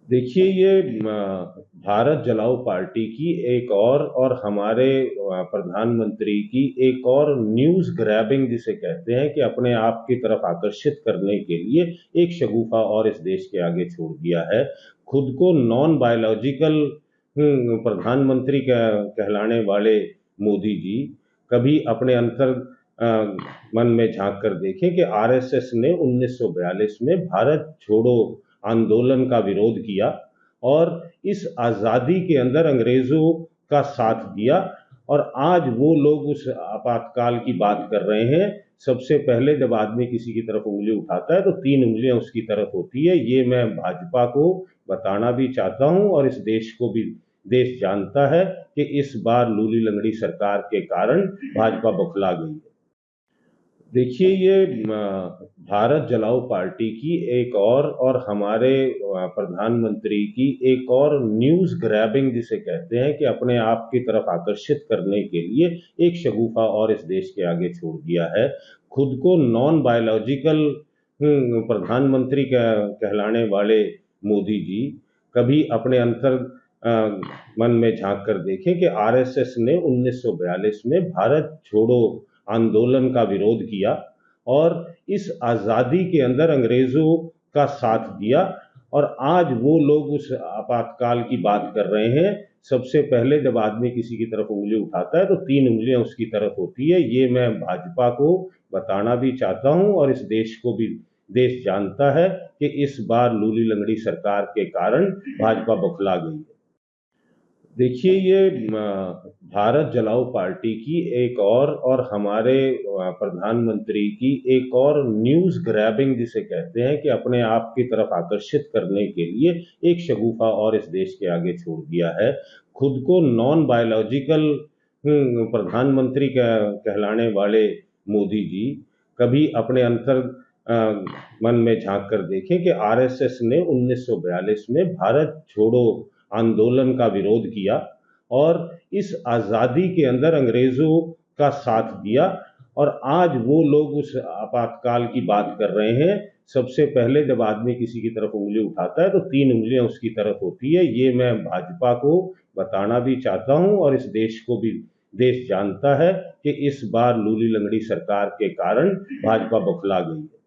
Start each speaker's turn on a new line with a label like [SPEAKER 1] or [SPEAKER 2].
[SPEAKER 1] देखिए ये भारत जलाओ पार्टी की एक और हमारे प्रधानमंत्री की एक और न्यूज़ ग्रैबिंग जिसे कहते हैं कि अपने आप की तरफ आकर्षित करने के लिए एक शगुफ़ा और इस देश के आगे छोड़ दिया है। खुद को नॉन बायोलॉजिकल प्रधानमंत्री कहलाने वाले मोदी जी कभी अपने अ, मन में झाँक कर देखें कि आरएसएस ने 1942 में भारत छोड़ो आंदोलन का विरोध किया और इस आज़ादी के अंदर अंग्रेज़ों का साथ दिया और आज वो लोग उस आपातकाल की बात कर रहे हैं। सबसे पहले जब आदमी किसी की तरफ उँगली उठाता है तो 3 उँगलियाँ उसकी तरफ होती है। ये मैं भाजपा को बताना भी चाहता हूँ और इस देश को भी देश जानता है कि इस बार लूली लंगड़ी सरकार के कारण भाजपा बौखला गई है। देखिए ये भारत जलाओ पार्टी की एक और हमारे प्रधानमंत्री की एक और न्यूज़ ग्रैबिंग जिसे कहते हैं कि अपने आप की तरफ आकर्षित करने के लिए एक शगुफ़ा और इस देश के आगे छोड़ दिया है। खुद को नॉन बायोलॉजिकल प्रधानमंत्री कहलाने वाले मोदी जी कभी अपने अ, मन में झाँक कर देखें कि आरएसएस ने 1942 में भारत छोड़ो आंदोलन का विरोध किया और इस आज़ादी के अंदर अंग्रेज़ों का साथ दिया और आज वो लोग उस आपातकाल की बात कर रहे हैं। सबसे पहले जब आदमी किसी की तरफ उँगली उठाता है तो 3 उँगलियाँ उसकी तरफ होती है। ये मैं भाजपा को बताना भी चाहता हूँ और इस देश को भी देश जानता है कि इस बार लूली लंगड़ी सरकार के कारण भाजपा बौखला गई है। देखिए ये भारत जलाओ पार्टी की एक और हमारे प्रधानमंत्री की एक और न्यूज़ ग्रैबिंग जिसे कहते हैं कि अपने आप की तरफ आकर्षित करने के लिए एक शगुफ़ा और इस देश के आगे छोड़ दिया है। खुद को नॉन बायोलॉजिकल प्रधानमंत्री कहलाने वाले मोदी जी कभी अपने मन में झाँक कर देखें कि आरएसएस ने 1942 में भारत छोड़ो आंदोलन का विरोध किया और इस आज़ादी के अंदर अंग्रेज़ों का साथ दिया और आज वो लोग उस आपातकाल की बात कर रहे हैं। सबसे पहले जब आदमी किसी की तरफ उँगली उठाता है तो 3 उँगलियाँ उसकी तरफ होती है। ये मैं भाजपा को बताना भी चाहता हूँ और इस देश को भी देश जानता है कि इस बार लूली लंगड़ी सरकार के कारण भाजपा बौखला गई है।